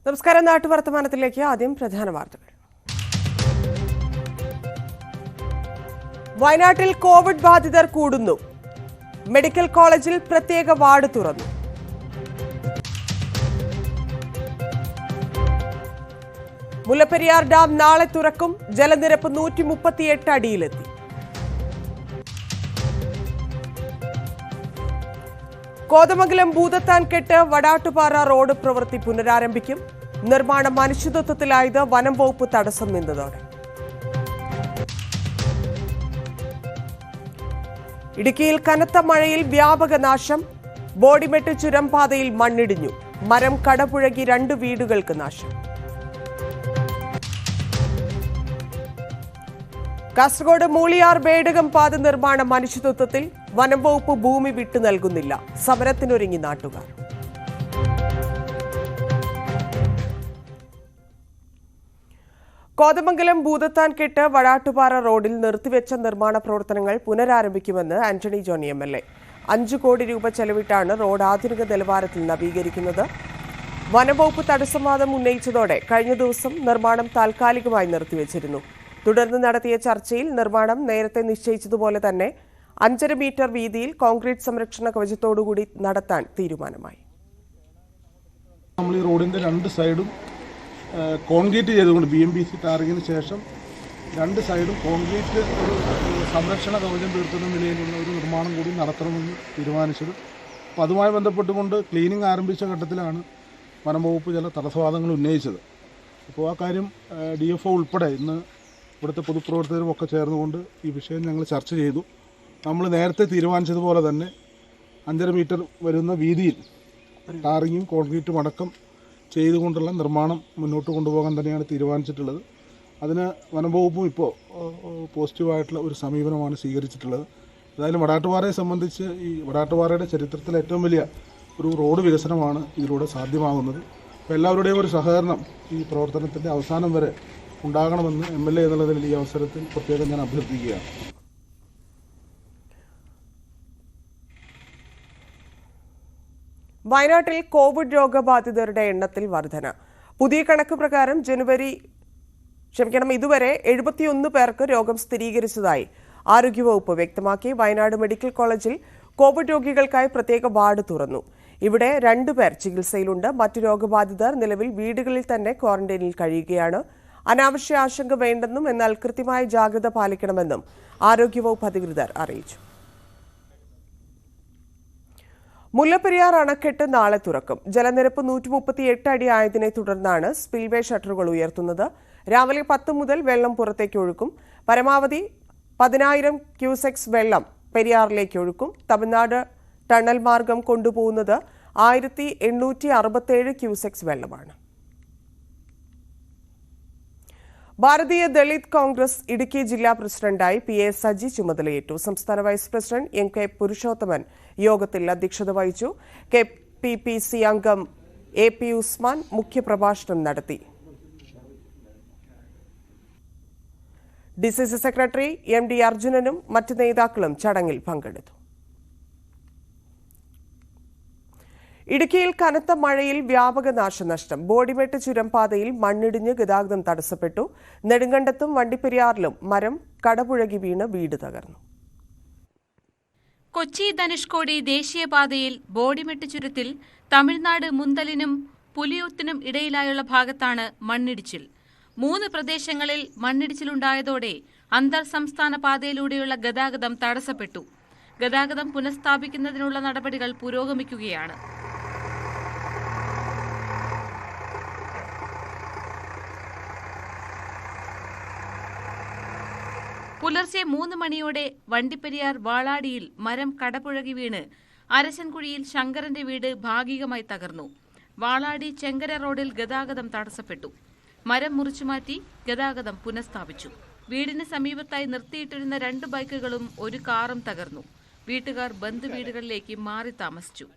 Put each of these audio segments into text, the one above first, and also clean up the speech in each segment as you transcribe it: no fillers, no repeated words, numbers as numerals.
നമസ്കാരം. നാട്ടുവർത്തമാനത്തിലേക്ക് ആദ്യം പ്രധാന വാർത്തകൾ. വയനാട്ടിൽ കോവിഡ് ബാധിതർ കൂടുന്നു. മെഡിക്കൽ കോളേജിൽ പ്രത്യേക വാർഡ് തുറന്നു. മുല്ലപ്പെരിയാർ ഡാം നാളെ തുറക്കും. ജലനിരപ്പ് 138 അടിയിലെത്തി. കോതമംഗലം ഭൂതത്താൻകെട്ട് വടാട്ടുപാറ റോഡ് പ്രവൃത്തി പുനരാരംഭിക്കും. നിർമ്മാണം അനിശ്ചിതത്വത്തിലായത് വനം വകുപ്പ് തടസ്സം നിന്നതോടെ. ഇടുക്കിയിൽ കനത്ത മഴയിൽ വ്യാപക നാശം. ബോഡിമെട്ട് ചുരം പാതയിൽ മണ്ണിടിഞ്ഞു. മരം കടപുഴകി 2 വീടുകൾക്ക് നാശം. കാസർഗോഡ് മൂളിയാർ ബേഡകം പാത നിർമ്മാണം അനിശ്ചിതത്വത്തിൽ. വനം വകുപ്പ് ഭൂമി വിട്ടു നൽകുന്നില്ല. സമരത്തിനൊരുങ്ങി നാട്ടുകാർ. കോതമംഗലം ഭൂതത്താൻകെട്ട് വടാട്ടുപാറ റോഡിൽ നിർത്തിവെച്ച നിർമ്മാണ പ്രവർത്തനങ്ങൾ പുനരാരംഭിക്കുമെന്ന് ആന്റണി ജോൺ എംഎൽഎ. 5 കോടി രൂപ ചെലവിട്ടാണ് റോഡ് ആധുനിക നിലവാരത്തിൽ നവീകരിക്കുന്നത്. വനംവകുപ്പ് തടസ്സവാദം ഉന്നയിച്ചതോടെ കഴിഞ്ഞ ദിവസം നിർമ്മാണം താൽക്കാലികമായി നിർത്തിവെച്ചിരുന്നു. തുടർന്ന് നടത്തിയ ചർച്ചയിൽ നിർമ്മാണം നേരത്തെ നിശ്ചയിച്ചതുപോലെ തന്നെ 5.5 മീറ്റർ വീതിയിൽ കോൺക്രീറ്റ് സംരക്ഷണ കവചത്തോടുകൂടി നടത്താൻ തീരുമാനമായി. നമ്മൾ ഈ റോഡിന്റെ 2 സൈഡും കോൺക്രീറ്റ് ചെയ്തുകൊണ്ട് BMBC ടാറിങ്ങിന് ശേഷം 2 സൈഡും കോൺക്രീറ്റ് ഒരു സംരക്ഷണ കവചം തീർക്കുന്ന നിലയിലുള്ള ഒരു നിർമ്മാണം കൂടി നടത്തണമെന്ന് തീരുമാനിച്ചത്. അപ്പോൾ അതുമായി ബന്ധപ്പെട്ടുകൊണ്ട് ക്ലീനിങ് ആരംഭിച്ച ഘട്ടത്തിലാണ് വനംവകുപ്പ് ചില തടസ്സവാദങ്ങൾ ഉന്നയിച്ചത്. അപ്പോൾ ആ കാര്യം DFO ഉൾപ്പെടെ ഇന്ന് ഇവിടുത്തെ പൊതുപ്രവർത്തകരും ഒക്കെ ചേർന്നുകൊണ്ട് ഈ വിഷയം ഞങ്ങൾ ചർച്ച ചെയ്തു. നമ്മൾ നേരത്തെ തീരുമാനിച്ചതുപോലെ തന്നെ 5.5 മീറ്റർ വരുന്ന വീതിയിൽ ടാറിങ്ങും കോൺക്രീറ്റും അടക്കം ചെയ്തുകൊണ്ടുള്ള നിർമ്മാണം മുന്നോട്ട് കൊണ്ടുപോകാൻ തന്നെയാണ് തീരുമാനിച്ചിട്ടുള്ളത്. അതിന് വനംവകുപ്പും ഇപ്പോൾ പോസിറ്റീവായിട്ടുള്ള ഒരു സമീപനമാണ് സ്വീകരിച്ചിട്ടുള്ളത്. ഏതായാലും വടാട്ടുപാറയെ സംബന്ധിച്ച് ഈ വടാട്ടുപാറയുടെ ചരിത്രത്തിലെ ഏറ്റവും വലിയ ഒരു റോഡ് വികസനമാണ് ഇതിലൂടെ സാധ്യമാകുന്നത്. അപ്പോൾ എല്ലാവരുടെയും ഒരു സഹകരണം ഈ പ്രവർത്തനത്തിൻ്റെ അവസാനം വരെ ഉണ്ടാകണമെന്ന് MLA എന്നുള്ളതിൽ ഈ അവസരത്തിൽ പ്രത്യേകം ഞാൻ അഭ്യർത്ഥിക്കുകയാണ്. വയനാട്ടിൽ കോവിഡ് രോഗബാധിതരുടെ എണ്ണത്തിൽ വർധന. പുതിയ കണക്ക് പ്രകാരം ഇതുവരെ 71 പേർക്ക് രോഗം സ്ഥിരീകരിച്ചതായി ആരോഗ്യവകുപ്പ് വ്യക്തമാക്കി. വയനാട് മെഡിക്കൽ കോളേജിൽ കോവിഡ് രോഗികൾക്കായി പ്രത്യേക വാർഡ് തുറന്നു. ഇവിടെ 2 പേർ ചികിത്സയിലുണ്ട്. മറ്റു രോഗബാധിതർ നിലവിൽ വീടുകളിൽ തന്നെ ക്വാറന്റൈനിൽ കഴിയുകയാണ്. അനാവശ്യ ആശങ്ക വേണ്ടെന്നും എന്നാൽ കൃത്യമായ ജാഗ്രത പാലിക്കണമെന്നും ആരോഗ്യവകുപ്പ് അധികൃതർ അറിയിച്ചു. മുല്ലപ്പെരിയാർ അണക്കെട്ട് നാളെ തുറക്കും. ജലനിരപ്പ് 138 അടി ആയതിനെ തുടർന്നാണ് സ്പിൽവേ ഷട്ടറുകൾ ഉയർത്തുന്നത്. രാവിലെ 10 മുതൽ വെള്ളം പുറത്തേക്ക് ഒഴുക്കും. പരമാവധി 10,000 ക്യൂസെക്സ് വെള്ളം പെരിയാറിലേക്ക് ഒഴുക്കും. തമിഴ്നാട് ടണൽ മാർഗം കൊണ്ടുപോകുന്നത് 1867 ക്യൂസെക്സ് വെള്ളമാണ്. ഭാരതീയ ദളിത് കോൺഗ്രസ് ഇടുക്കി ജില്ലാ പ്രസിഡന്റായി PA സജി ചുമതലയേറ്റു. സംസ്ഥാന വൈസ് പ്രസിഡന്റ് MK പുരുഷോത്തമൻ യോഗത്തിൽ അധ്യക്ഷത വഹിച്ചു. KPPC അംഗം AP ഉസ്മാൻ മുഖ്യപ്രഭാഷണം നടത്തി. DCC സെക്രട്ടറി MD അർജുനനും മറ്റ് നേതാക്കളും ചടങ്ങിൽ പങ്കെടുത്തു. ഇടുക്കിയിൽ കനത്ത മഴയിൽ വ്യാപക നാശനഷ്ടം. ബോഡിമെട്ട് ചുരം പാതയിൽ മണ്ണിടിഞ്ഞ് ഗതാഗതം തടസ്സപ്പെട്ടു. നെടുങ്കണ്ടത്തും വണ്ടിപ്പെരിയാറിലും മരം കടപുഴകി വീണ് വീട് തകർന്നു. കൊച്ചി ധനുഷ്കോടി ദേശീയപാതയിൽ ബോഡിമെട്ട് ചുരത്തിൽ തമിഴ്നാട് മുന്തലിനും പുലിയൂത്തിനും ഇടയിലായുള്ള ഭാഗത്താണ് മണ്ണിടിച്ചിൽ. 3 പ്രദേശങ്ങളിൽ മണ്ണിടിച്ചിലുണ്ടായതോടെ അന്തർ സംസ്ഥാന പാതയിലൂടെയുള്ള ഗതാഗതം തടസ്സപ്പെട്ടു. ഗതാഗതം പുനഃസ്ഥാപിക്കുന്നതിനുള്ള നടപടികൾ പുരോഗമിക്കുകയാണ്. പുലർച്ചെ 3 മണിയോടെ വണ്ടിപ്പെരിയാർ വാളാടിയിൽ മരം കടപുഴകി വീണ് അരശൻകുഴിയിൽ ശങ്കരന്റെ വീട് ഭാഗികമായി തകർന്നു. വാളാടി ചെങ്കര റോഡിൽ ഗതാഗതം തടസ്സപ്പെട്ടു. മരം മുറിച്ചുമാറ്റി ഗതാഗതം പുനഃസ്ഥാപിച്ചു. വീടിന് സമീപത്തായി നിർത്തിയിട്ടിരുന്ന 2 ബൈക്കുകളും 1 കാറും തകർന്നു. വീട്ടുകാർ ബന്ധുവീടുകളിലേക്ക് മാറി താമസിച്ചു.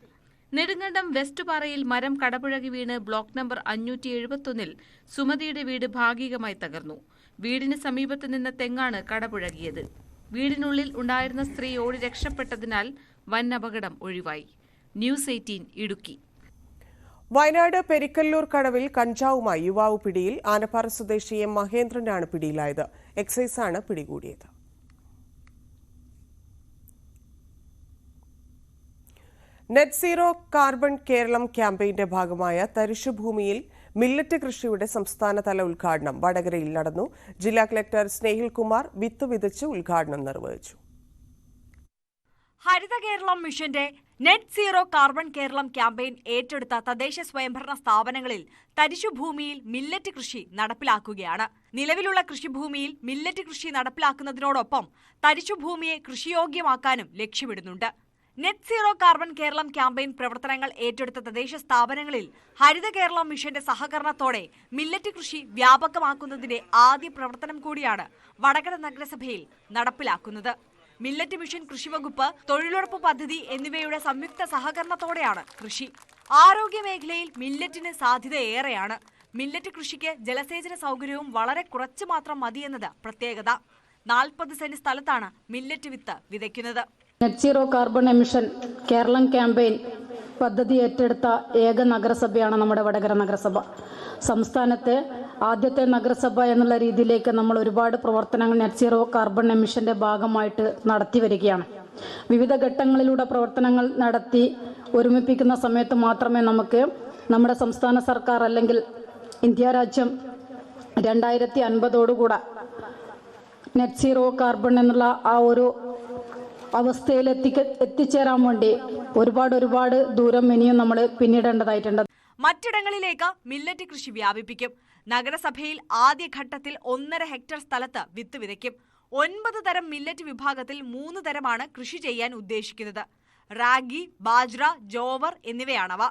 നെടുങ്കണ്ടം വെസ്റ്റ് പാറയിൽ മരം കടപുഴകി വീണ് ബ്ലോക്ക് നമ്പർ 571 സുമതിയുടെ വീട് ഭാഗികമായി തകർന്നു. വീടിന് സമീപത്ത് നിന്ന തെങ്ങാണ് കടപുഴകിയത്. വീടിനുള്ളിൽ ഉണ്ടായിരുന്ന സ്ത്രീ ഓടി രക്ഷപ്പെട്ടതിനാൽ വൻ അപകടം ഒഴിവായി. ന്യൂസ് 18 ഇടുക്കി. വയനാട് പെരിക്കല്ലൂർ കടവിൽ കഞ്ചാവുമായി യുവാവ് പിടിയിൽ. ആനപ്പാറ സ്വദേശി എം മഹേന്ദ്രനാണ് പിടിയിലായത്. എക്സൈസാണ് പിടികൂടിയത്. നെറ്റ് സീറോ കാർബൺ കേരളം ക്യാമ്പയിന്റെ ഭാഗമായ തരിശുഭൂമിയിൽ മില്ലറ്റ് കൃഷിയുടെ സംസ്ഥാനതല ഉദ്ഘാടനം വടകരയിൽ നടന്നു. ജില്ലാ കളക്ടർ സ്നേഹിൽ കുമാർ വിത്ത് വിതച്ച് ഉദ്ഘാടനം നിർവഹിച്ചു. ഹരിത കേരളം മിഷന്റെ net zero carbon Keralam campaign ഏറ്റെടുത്ത തദ്ദേശ സ്വയംഭരണ സ്ഥാപനങ്ങളിൽ തരിശുഭൂമിയിൽ മില്ലറ്റ് കൃഷി നടപ്പിലാക്കുകയാണ്. നിലവിലുള്ള കൃഷിഭൂമിയിൽ മില്ലറ്റ് കൃഷി നടപ്പിലാക്കുന്നതിനോടൊപ്പം തരിശുഭൂമിയെ കൃഷിയോഗ്യമാക്കാനും ലക്ഷ്യമിടുന്നുണ്ട്. Net zero carbon Keralam campaign പ്രവർത്തനങ്ങൾ ഏറ്റെടുത്ത തദ്ദേശ സ്ഥാപനങ്ങളിൽ ഹരിത കേരളം മിഷന്റെ സഹകരണത്തോടെ മില്ലറ്റ് കൃഷി വ്യാപകമാക്കുന്നതിന്റെ ആദ്യ പ്രവർത്തനം കൂടിയാണ് വടകര നഗരസഭയിൽ നടപ്പിലാക്കുന്നത്. മില്ലറ്റ് മിഷൻ കൃഷിവകുപ്പ്, തൊഴിലുറപ്പ് പദ്ധതി എന്നിവയുടെ സംയുക്ത സഹകരണത്തോടെയാണ് കൃഷി. ആരോഗ്യ മേഖലയിൽ മില്ലറ്റിന് സാധ്യതയേറെയാണ്. മില്ലറ്റ് കൃഷിക്ക് ജലസേചന സൗകര്യവും വളരെ കുറച്ച് മാത്രം മതിയെന്നത് പ്രത്യേകത. 40 സെന്റ് സ്ഥലത്താണ് മില്ലറ്റ് വിത്ത് വിതയ്ക്കുന്നത്. Net zero carbon emission Keralam campaign പദ്ധതി ഏറ്റെടുത്ത ഏക നഗരസഭയാണ് നമ്മുടെ വടകര നഗരസഭ. സംസ്ഥാനത്തെ ആദ്യത്തെ നഗരസഭ എന്നുള്ള രീതിയിലേക്ക് നമ്മൾ ഒരുപാട് പ്രവർത്തനങ്ങൾ നെറ്റ് സീറോ കാർബൺ എമിഷന്റെ ഭാഗമായിട്ട് നടത്തി വരികയാണ്. വിവിധ ഘട്ടങ്ങളിലൂടെ പ്രവർത്തനങ്ങൾ നടത്തി ഒരുമിപ്പിക്കുന്ന സമയത്ത് മാത്രമേ നമുക്ക് നമ്മുടെ സംസ്ഥാന സർക്കാർ അല്ലെങ്കിൽ ഇന്ത്യ രാജ്യം 2050 നെറ്റ് സീറോ കാർബൺ എന്നുള്ള ആ ഒരു അവസ്ഥയിൽ എത്തിച്ചേരാൻ വേണ്ടി ഒരുപാട് ദൂരം ഇനിയും നമ്മൾ പിന്നിടേണ്ടതായിട്ടുണ്ട്. മറ്റിടങ്ങളിലേക്ക് മില്ലറ്റ് കൃഷി വ്യാപിപ്പിക്കും. നഗരസഭയിൽ ആദ്യഘട്ടത്തിൽ 1.5 ഹെക്ടർ സ്ഥലത്ത് വിത്ത് വിതയ്ക്കും. 9 തരം മില്ലറ്റ് വിഭാഗത്തിൽ 3 തരമാണ് കൃഷി ചെയ്യാൻ ഉദ്ദേശിക്കുന്നത്. റാഗി, ബാജ്ര, ജോവർ എന്നിവയാണവ.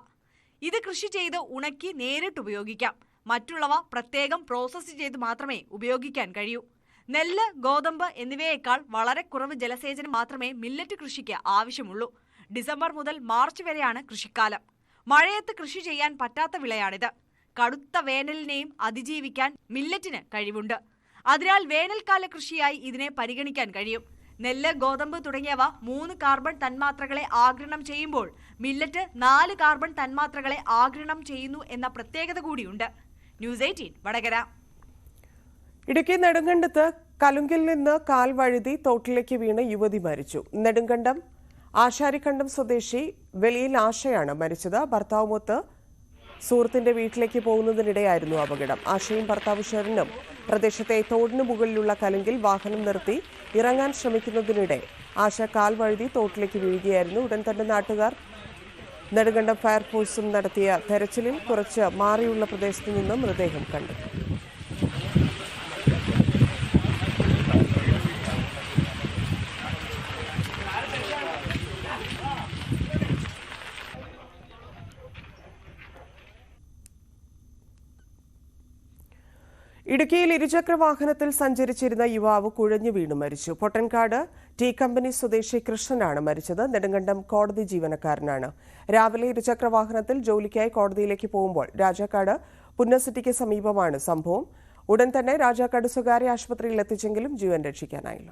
ഇത് കൃഷി ചെയ്ത് ഉണക്കി നേരിട്ട് ഉപയോഗിക്കാം. മറ്റുള്ളവ പ്രത്യേകം പ്രോസസ് ചെയ്ത് മാത്രമേ ഉപയോഗിക്കാൻ കഴിയൂ. നെല്ല്, ഗോതമ്പ് എന്നിവയേക്കാൾ വളരെ കുറവ് ജലസേചനം മാത്രമേ മില്ലറ്റ് കൃഷിക്ക് ആവശ്യമുള്ളൂ. ഡിസംബർ മുതൽ മാർച്ച് വരെയാണ് കൃഷിക്കാലം. മഴയത്ത് കൃഷി ചെയ്യാൻ പറ്റാത്ത വിളയാണിത്. കടുത്ത വേനലിനെയും അതിജീവിക്കാൻ മില്ലറ്റിന് കഴിവുണ്ട്. അതിനാൽ വേനൽക്കാല കൃഷിയായി ഇതിനെ പരിഗണിക്കാൻ കഴിയും. നെല്ല്, ഗോതമ്പ് തുടങ്ങിയവ 3 കാർബൺ തന്മാത്രകളെ ആഗിരണം ചെയ്യുമ്പോൾ മില്ലറ്റ് 4 കാർബൺ തന്മാത്രകളെ ആഗിരണം ചെയ്യുന്നു എന്ന പ്രത്യേകത കൂടിയുണ്ട്. ന്യൂസ് 18 വടകര. ഇടുക്കി നെടുങ്കണ്ടത്ത് കലുങ്കിൽ നിന്ന് കാൽ വഴുതി തോട്ടിലേക്ക് വീണ് യുവതി മരിച്ചു. നെടുങ്കണ്ടം ആശാരിക്കണ്ടം സ്വദേശി വെളിയിൽ ആശയാണ് മരിച്ചത്. ഭർത്താവുമൊത്ത് സുഹൃത്തിന്റെ വീട്ടിലേക്ക് പോകുന്നതിനിടെയായിരുന്നു അപകടം. ആശയും ഭർത്താവ് ഷെറിനും പ്രദേശത്തെ തോടിനു മുകളിലുള്ള കലുങ്കിൽ വാഹനം നിർത്തി ഇറങ്ങാൻ ശ്രമിക്കുന്നതിനിടെ ആശ കാൽ വഴുതി തോട്ടിലേക്ക് വീഴുകയായിരുന്നു. ഉടൻ തന്നെ നാട്ടുകാർ നെടുങ്കണ്ടം ഫയർഫോഴ്സും നടത്തിയ തെരച്ചിലിൽ കുറച്ച് മാറിയുള്ള പ്രദേശത്തു നിന്ന് മൃതദേഹം കണ്ടെത്തി. ഇടുക്കിയിൽ ഇരുചക്ര വാഹനത്തിൽ സഞ്ചരിച്ചിരുന്ന യുവാവ് കുഴഞ്ഞു വീണു മരിച്ചു. പൊട്ടൻകാട് ടീ കമ്പനി സ്വദേശി കൃഷ്ണനാണ് മരിച്ചത്. നെടുങ്കണ്ടം കോടതി ജീവനക്കാരനാണ്. രാവിലെ ഇരുചക്ര വാഹനത്തിൽ ജോലിക്കായി കോടതിയിലേക്ക് പോകുമ്പോൾ രാജാക്കാട് പുന്നസിറ്റിക്ക് സമീപമാണ് സംഭവം. ഉടൻ തന്നെ രാജാക്കാട് സ്വകാര്യ ആശുപത്രിയിൽ എത്തിച്ചെങ്കിലും ജീവൻ രക്ഷിക്കാനായില്ല.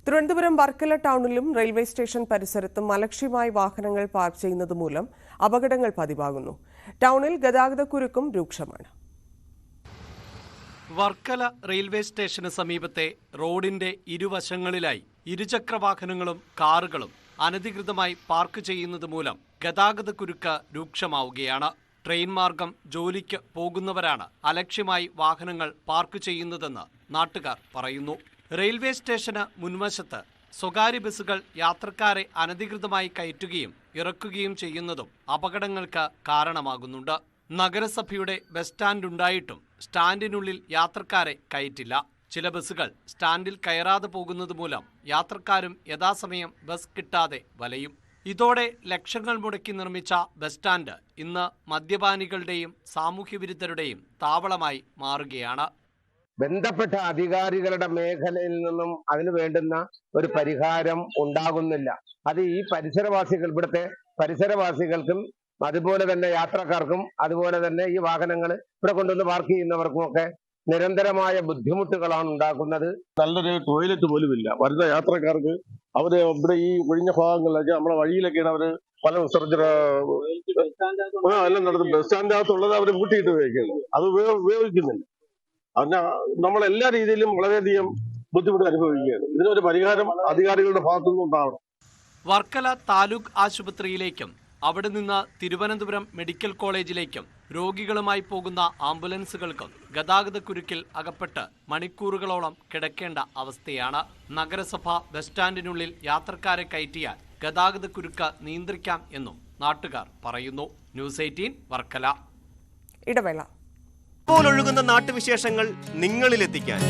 തിരുവനന്തപുരം വർക്കല ടൗണിലും റെയിൽവേ സ്റ്റേഷൻ പരിസരത്തും അലക്ഷ്യമായി വാഹനങ്ങൾ പാർക്ക് ചെയ്യുന്നത് മൂലം അപകടങ്ങൾ പതിവാകുന്നു. ടൗണിൽ ഗതാഗതക്കുരുക്കും രൂക്ഷമാണ്. വർക്കല റെയിൽവേ സ്റ്റേഷന് സമീപത്തെ റോഡിന്റെ ഇരുവശങ്ങളിലായി ഇരുചക്ര വാഹനങ്ങളും കാറുകളും അനധികൃതമായി പാർക്ക് ചെയ്യുന്നത് മൂലം ഗതാഗതക്കുരുക്ക് രൂക്ഷമാവുകയാണ്. ട്രെയിൻ മാർഗം ജോലിക്ക് പോകുന്നവരാണ് അലക്ഷ്യമായി വാഹനങ്ങൾ പാർക്ക് ചെയ്യുന്നതെന്ന് നാട്ടുകാർ പറയുന്നു. റെയിൽവേ സ്റ്റേഷന് മുൻവശത്ത് സ്വകാര്യ ബസ്സുകൾ യാത്രക്കാരെ അനധികൃതമായി കയറ്റുകയും ഇറക്കുകയും ചെയ്യുന്നതും അപകടങ്ങൾക്ക് കാരണമാകുന്നുണ്ട്. നഗരസഭയുടെ ബസ് സ്റ്റാൻഡ് ഉണ്ടായിട്ടും സ്റ്റാൻഡിനുള്ളിൽ യാത്രക്കാരെ കയറ്റില്ല. ചില ബസ്സുകൾ സ്റ്റാൻഡിൽ കയറാതെ പോകുന്നത് മൂലം യാത്രക്കാരും യഥാസമയം ബസ് കിട്ടാതെ വലയും. ഇതോടെ ലക്ഷങ്ങൾ മുടക്കി നിർമ്മിച്ച ബസ് സ്റ്റാൻഡ് ഇന്ന് മദ്യപാനികളുടെയും സാമൂഹ്യവിരുദ്ധരുടെയും താവളമായി മാറുകയാണ്. ബന്ധപ്പെട്ട അധികാരികളുടെ മേഖലയിൽ നിന്നും അതിന് വേണ്ടുന്ന ഒരു പരിഹാരം ഉണ്ടാകുന്നില്ല. അത് ഈ പരിസരവാസികൾ, ഇവിടുത്തെ പരിസരവാസികൾക്കും അതുപോലെ തന്നെ യാത്രക്കാർക്കും അതുപോലെ തന്നെ ഈ വാഹനങ്ങൾ ഇവിടെ കൊണ്ടുവന്ന് പാർക്ക് ചെയ്യുന്നവർക്കും ഒക്കെ നിരന്തരമായ ബുദ്ധിമുട്ടുകളാണ് ഉണ്ടാക്കുന്നത്. നല്ലൊരു ടോയ്ലറ്റ് പോലും ഇല്ല. വരുന്ന യാത്രക്കാർക്ക് അവര് ഇവിടെ ഈ ഒഴിഞ്ഞ ഭാഗങ്ങളിലൊക്കെ നമ്മളെ വഴിയിലൊക്കെയാണ് അവര് പല വിസർജന എല്ലാം നടത്തും. ബസ് സ്റ്റാൻഡിനകത്തുള്ളത് അവർ കൂട്ടിയിട്ട് ഉപയോഗിക്കുന്നു, അത് ഉപയോഗിക്കുന്നില്ല. അതിന് നമ്മളെല്ലാ രീതിയിലും വളരെയധികം ബുദ്ധിമുട്ട് അനുഭവിക്കുകയാണ്. ഇതിനൊരു പരിഹാരം അധികാരികളുടെ ഭാഗത്തുനിന്ന് ഉണ്ടാവണം. വർക്കല താലൂക്ക് ആശുപത്രിയിലേക്കും അവിടെ നിന്ന് തിരുവനന്തപുരം മെഡിക്കൽ കോളേജിലേക്കും രോഗികളുമായി പോകുന്ന ആംബുലൻസുകൾക്കും ഗതാഗതക്കുരുക്കിൽ അകപ്പെട്ട് മണിക്കൂറുകളോളം കിടക്കേണ്ട അവസ്ഥയാണ്. നഗരസഭ ബസ് സ്റ്റാൻഡിനുള്ളിൽ യാത്രക്കാരെ കയറ്റിയാൽ ഗതാഗതക്കുരുക്ക് നിയന്ത്രിക്കാം എന്നും നാട്ടുകാർ പറയുന്നു. ന്യൂസ് 18 വർക്കല. ഇടവേള. ഒഴുകുന്ന നാട്ടുവിശേഷങ്ങൾ നിങ്ങളിലെത്തിക്കാൻ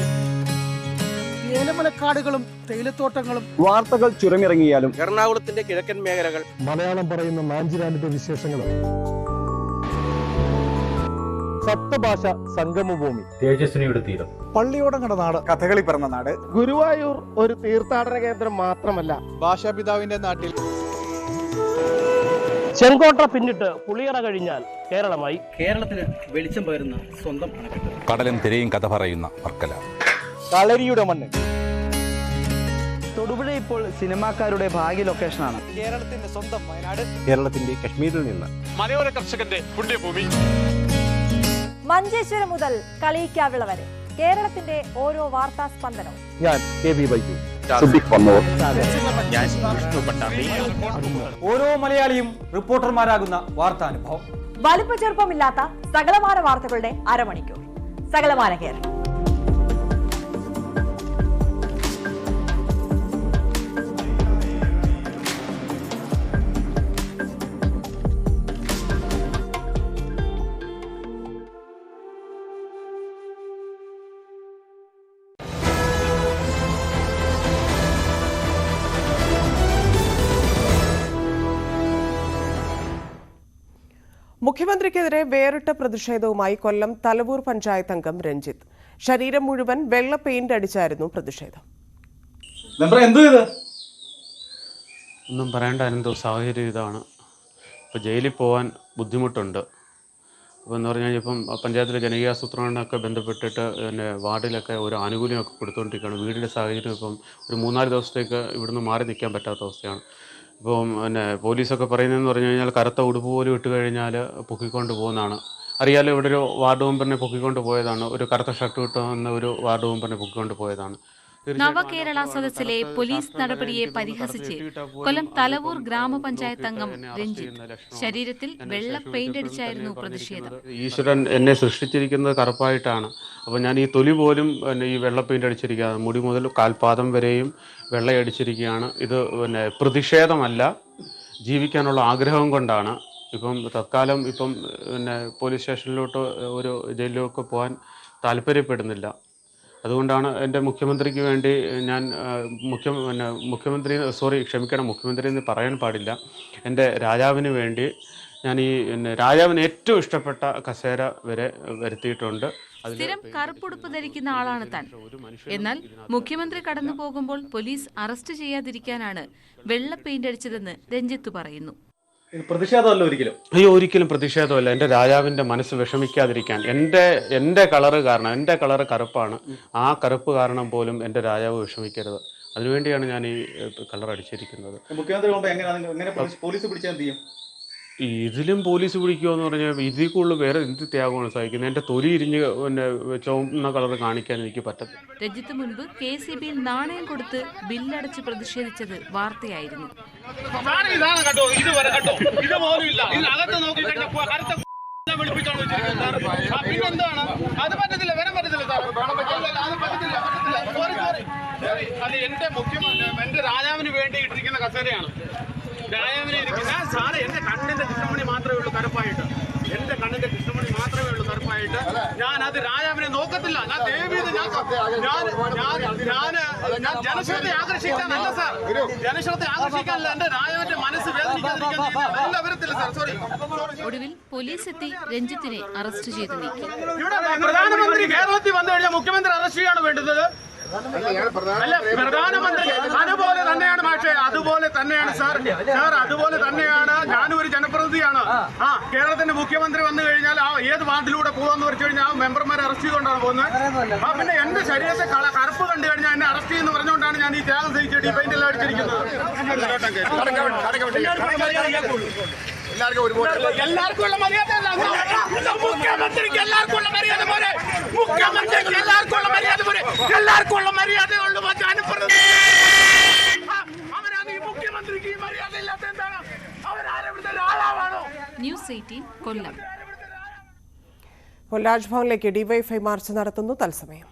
ഏലമലക്കാടുകളും തേയിലത്തോട്ടങ്ങളും വാർത്തകൾ ചുരമിറങ്ങിയാലും എറണാകുളത്തിന്റെ കിഴക്കൻ മേഖലകൾ, മലയാളം പറയുന്ന നാഞ്ചിരാനിന്റെ വിശേഷങ്ങളും, സപ്തഭാഷ സംഗമഭൂമി, തേജസ്വിനിയുടെ തീരം, പള്ളിയോടങ്ങളുടെ നാട്, കഥകളി പിറന്ന നാട്, ഗുരുവായൂർ ഒരു തീർത്ഥാടന കേന്ദ്രം മാത്രമല്ല, ഭാഷാപിതാവിന്റെ നാട്ടിൽ ചെങ്കോട്ട പിന്നിട്ട് പുളിയറ കഴിഞ്ഞാൽ കേരളമായി. കേരളത്തിന് വെളിച്ചം പകരുന്ന സ്വന്തം അണക്കെട്ട്, കടലും തിരയും കഥ പറയുന്ന വർക്കല, കളരിയുടെ മണ്ണ്. തൊടുപുഴ ഇപ്പോൾ സിനിമാക്കാരുടെ ഭാഗ്യ ലൊക്കേഷനാണ്. കേരളത്തിന്റെ സ്വന്തം വയനാട്, കേരളത്തിന്റെ കശ്മീരിൽ നിന്ന് മലയോര കർഷകന്റെ പുണ്യഭൂമി. മഞ്ചേശ്വരം മുതൽ കളിയിക്കാവിള വരെ കേരളത്തിന്റെ ഓരോ വാർത്താ സ്പന്ദനവും. ഞാൻ KB ബൈജു. ഓരോ മലയാളിയും റിപ്പോർട്ടർമാരാകുന്ന വാർത്താനുഭവം. വലിപ്പ ചെറുപ്പമില്ലാത്ത സകലമാന വാർത്തകളുടെ അരമണിക്കൂർ. സകലമാന കേരളം. മുഖ്യമന്ത്രിക്കെതിരെ വേറിട്ട പ്രതിഷേധവുമായി കൊല്ലം തലവൂർ പഞ്ചായത്ത് അംഗം രഞ്ജിത്ത്. ശരീരം മുഴുവൻ വെള്ള പെയിന്റ് അടിച്ചായിരുന്നു പ്രതിഷേധം. ഒന്നും പറയേണ്ട എന്തോ സാഹചര്യം ഇതാണ്. ഇപ്പോൾ ജയിലിൽ പോകാൻ ബുദ്ധിമുട്ടുണ്ട്. അപ്പോൾ എന്ന് പറഞ്ഞാൽ ഇപ്പം പഞ്ചായത്തിലെ ജനകീയാസൂത്രണമൊക്കെ ബന്ധപ്പെട്ടിട്ട് പിന്നെ വാർഡിലൊക്കെ ഒരു ആനുകൂല്യമൊക്കെ കൊടുത്തുകൊണ്ടിരിക്കുകയാണ്. വീടിൻ്റെ സാഹചര്യം ഇപ്പം ഒരു 3-4 ദിവസത്തേക്ക് ഇവിടുന്ന് മാറി നിൽക്കാൻ പറ്റാത്ത അവസ്ഥയാണ്. ഇപ്പം പിന്നെ പോലീസൊക്കെ പറയുന്നതെന്ന് പറഞ്ഞു കഴിഞ്ഞാൽ കറുത്ത ഉടുപ്പ് പോലും ഇട്ട് കഴിഞ്ഞാൽ പൊക്കിക്കൊണ്ട് പോകുന്നതാണ്. അറിയാലോ, ഇവിടെ ഒരു വാർഡ് മെമ്പറിനെ പൊക്കിക്കൊണ്ട് പോയതാണ്. ഒരു കറുത്ത ഷർട്ട് ഇട്ടുവന്ന ഒരു വാർഡ് മെമ്പറിനെ പൊക്കിക്കൊണ്ട് പോയതാണ്. നവകേരള സദസ്സിലെ പോലീസ് നടപടിയെ പരിഹസിച്ച് കൊല്ലം തലവൂർ ഗ്രാമപഞ്ചായത്ത് അംഗം രഞ്ജിത്ത് ശരീരത്തിൽ വെള്ള പെയിന്റ് അടിച്ചായിരുന്നു പ്രതിഷേധം. ഈശ്വരൻ എന്നെ സൃഷ്ടിച്ചിരിക്കുന്നത് കറുപ്പായിട്ടാണ്. അപ്പോൾ ഞാൻ ഈ തൊലി പോലും ഈ വെള്ള പെയിന്റ് അടിച്ചിരിക്കുകയാണ്. മുടി മുതൽ കാൽപാദം വരെയും വെള്ളയടിച്ചിരിക്കുകയാണ്. ഇത് പിന്നെ പ്രതിഷേധമല്ല, ജീവിക്കാനുള്ള ആഗ്രഹം കൊണ്ടാണ്. ഇപ്പം തത്കാലം ഇപ്പം പിന്നെ പോലീസ് സ്റ്റേഷനിലോട്ട് ഒരു ജയിലിലൊക്കെ പോകാൻ താല്പര്യപ്പെടുന്നില്ല. അതുകൊണ്ടാണ് എൻ്റെ മുഖ്യമന്ത്രിക്ക് വേണ്ടി ഞാൻ മുഖ്യമന്ത്രി എന്ന് പറയാൻ പാടില്ല, എൻ്റെ രാജാവിന് വേണ്ടി ഞാൻ ഈ രാജാവിന് ഏറ്റവും ഇഷ്ടപ്പെട്ട കസേര വരെ വരുത്തിയിട്ടുണ്ട്. സ്ഥിരം കറുപ്പുടുപ്പ് ധരിക്കുന്ന ആളാണ് താൻ. എന്നാൽ മുഖ്യമന്ത്രി കടന്നു പോകുമ്പോൾ പോലീസ് അറസ്റ്റ് ചെയ്യാതിരിക്കാനാണ് വെള്ള പെയിന്റ് അടിച്ചതെന്ന് രഞ്ജിത്ത് പറയുന്നു. പ്രതിഷേധമല്ല ഒരിക്കലും. അയ്യോ, ഒരിക്കലും പ്രതിഷേധമല്ല. എൻ്റെ രാജാവിൻ്റെ മനസ്സ് വിഷമിക്കാതിരിക്കാൻ, എൻ്റെ കളറ് കാരണം, എൻ്റെ കളറ് കറുപ്പാണ്, ആ കറുപ്പ് കാരണം പോലും എൻ്റെ രാജാവ് വിഷമിക്കരുത്. അതിനുവേണ്ടിയാണ് ഞാൻ ഈ കളർ അടിച്ചിരിക്കുന്നത്. ഇതിലും പോലീസ് പിടിക്കുമോ എന്ന് പറഞ്ഞാൽ ഇതിൽ കൂടുതൽ വേറെ എന്ത് ത്യാഗമാണ് സഹിക്കുന്നത്. എൻ്റെ തൊലി ഇരിഞ്ഞ് ചുവന്ന കളർ കാണിക്കാൻ എനിക്ക് പറ്റത്തില്ല. രഞ്ജിത്ത് മുൻപ് KCBയിൽ നാണയം കൊടുത്ത് ബില്ലടച്ച് പ്രതിഷേധിച്ചത് വാർത്തയായിരുന്നു. എന്റെ രാജാവിന് വേണ്ടി ഇട്ടിരിക്കുന്ന കസേരയാണ്. രാജാവിനെ ഇരിക്കുന്ന സാറ് എന്റെ കണ്ണിന്റെ കൃഷ്ണമണി മാത്രമേ ഉള്ളൂ കറുപ്പായിട്ട്. എന്റെ കണ്ണിന്റെ കൃഷ്ണമണി മാത്രമേ ഉള്ളൂ കറുപ്പായിട്ട്. ഞാൻ അത് രാജാവിനെ നോക്കത്തില്ല. ഞാൻ ദേവീത് ഞാൻ ജനശ്രദ്ധ ആകർഷിക്കാനല്ല സാർ, ജനശ്രദ്ധ ആകർഷിക്കാനല്ല. എന്റെ രാജാവിന്റെ മനസ്സ് വേദനിക്കാതിരിക്കാൻ എല്ലാ വിധത്തിലും സാർ. സോറി. ഒടുവിൽ പോലീസ് എത്തി രഞ്ജിത്തിനെ അറസ്റ്റ് ചെയ്തു നീക്കി. ഇവിടെ പ്രധാനമന്ത്രി കേരളത്തിൽ വന്നു കഴിഞ്ഞാൽ മുഖ്യമന്ത്രി അറസ്റ്റ് ചെയ്യാണ് വേണ്ടത്. അല്ല, പ്രധാനമന്ത്രി അതുപോലെ തന്നെയാണ്. പക്ഷേ അതുപോലെ തന്നെയാണ് സാർ, അതുപോലെ തന്നെയാണ്. ഞാനും ഒരു ജനപ്രതിനിധിയാണ്. കേരളത്തിന്റെ മുഖ്യമന്ത്രി വന്നു കഴിഞ്ഞാൽ ഏത് വാർഡിലൂടെ പോകാന്ന് പറഞ്ഞു കഴിഞ്ഞാൽ ആ മെമ്പർമാരെ അറസ്റ്റ് ചെയ്തുകൊണ്ടാണ് പോകുന്നത്. പിന്നെ എന്റെ ശരീരത്തെ കറുപ്പ് കണ്ടു കഴിഞ്ഞാൽ എന്നെ അറസ്റ്റ് ചെയ്യുന്നു പറഞ്ഞുകൊണ്ടാണ് ഞാൻ ഈ ത്യാഗം സഹിച്ചിട്ട് ഈ പെയിന്റ് എല്ലാം അടിച്ചിരിക്കുന്നത്. എല്ലാവർക്കും ഉള്ള മര്യാദ മുഖ്യമന്ത്രിക്ക് എല്ലാവർക്കും ഉള്ള മര്യാദ പോലെ മുഖ്യമന്ത്രിക്ക് എല്ലാവർക്കും ഉള്ള മര്യാദ പോലെ എല്ലാവർക്കും ഉള്ള മര്യാദയുള്ളൂ. അവരാണ് ഈ മുഖ്യമന്ത്രിക്ക് ഈ മര്യാദ ഇല്ലാത്ത എന്താണ്? അവരാരെവിടുത്തെ ഒരാളാണോ? ന്യൂസ് 18 കൊല്ലം. രാജ്ഭവനിലേക്ക് ഡിവൈഎഫ്ഐ മാർച്ച് നടത്തുന്നു. തത്സമയം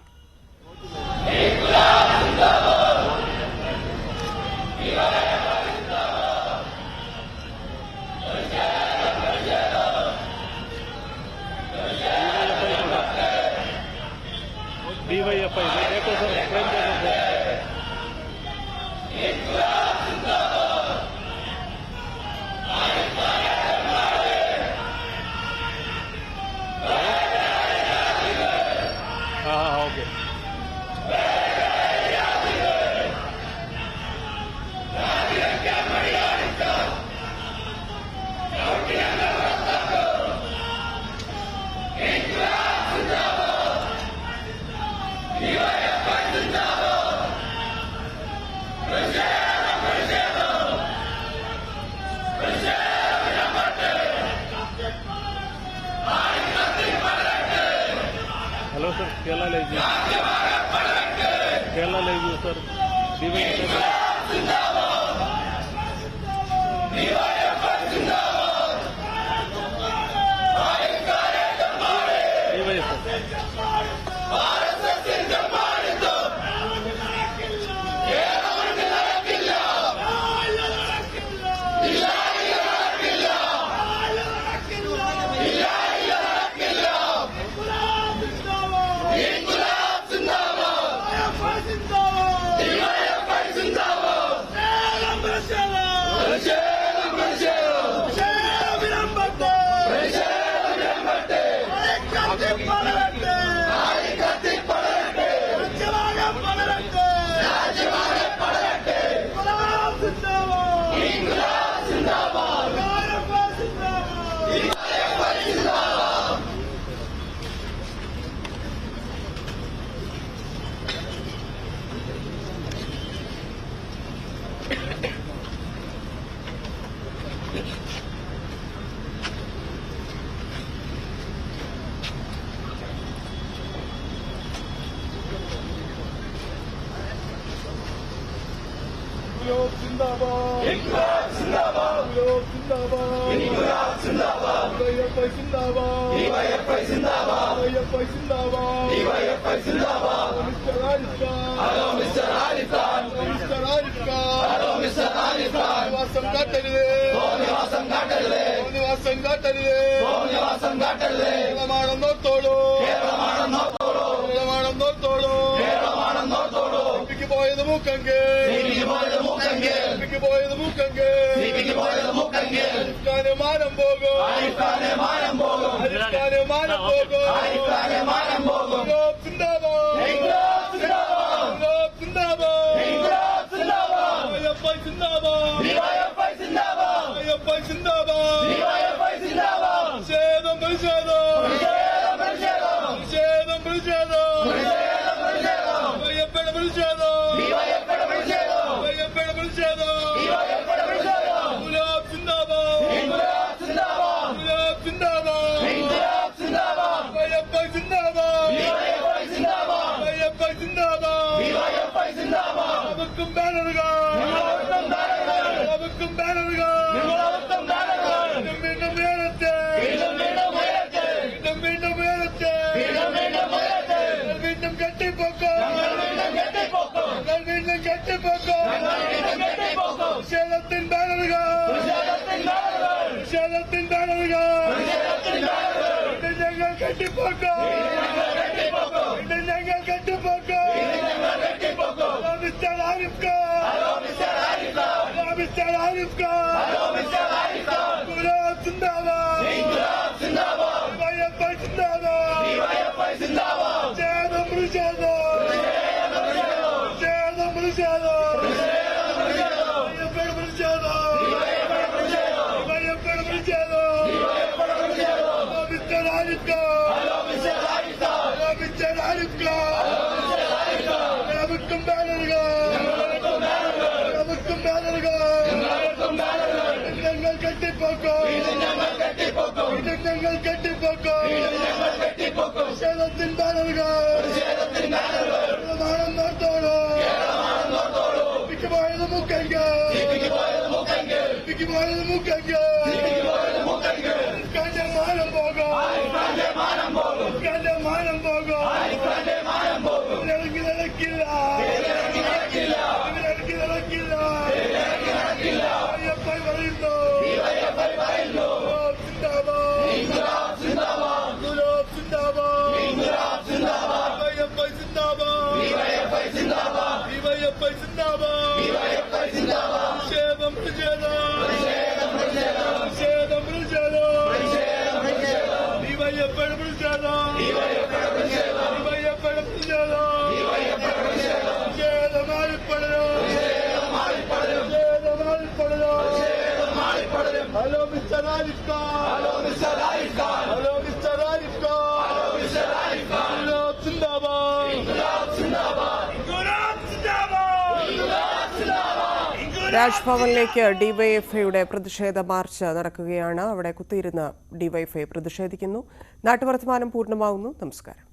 രാജ്ഭവനിലേക്ക് ഡിവൈഎഫ്ഐയുടെ പ്രതിഷേധ മാർച്ച് നടക്കുകയാണ്. അവിടെ കുത്തിയിരുന്ന് ഡിവൈഎഫ്ഐ പ്രതിഷേധിക്കുന്നു. നാട്ടുവർത്തമാനം പൂർണ്ണമാകുന്നു. നമസ്കാരം.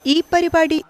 ഈ പരിപാടി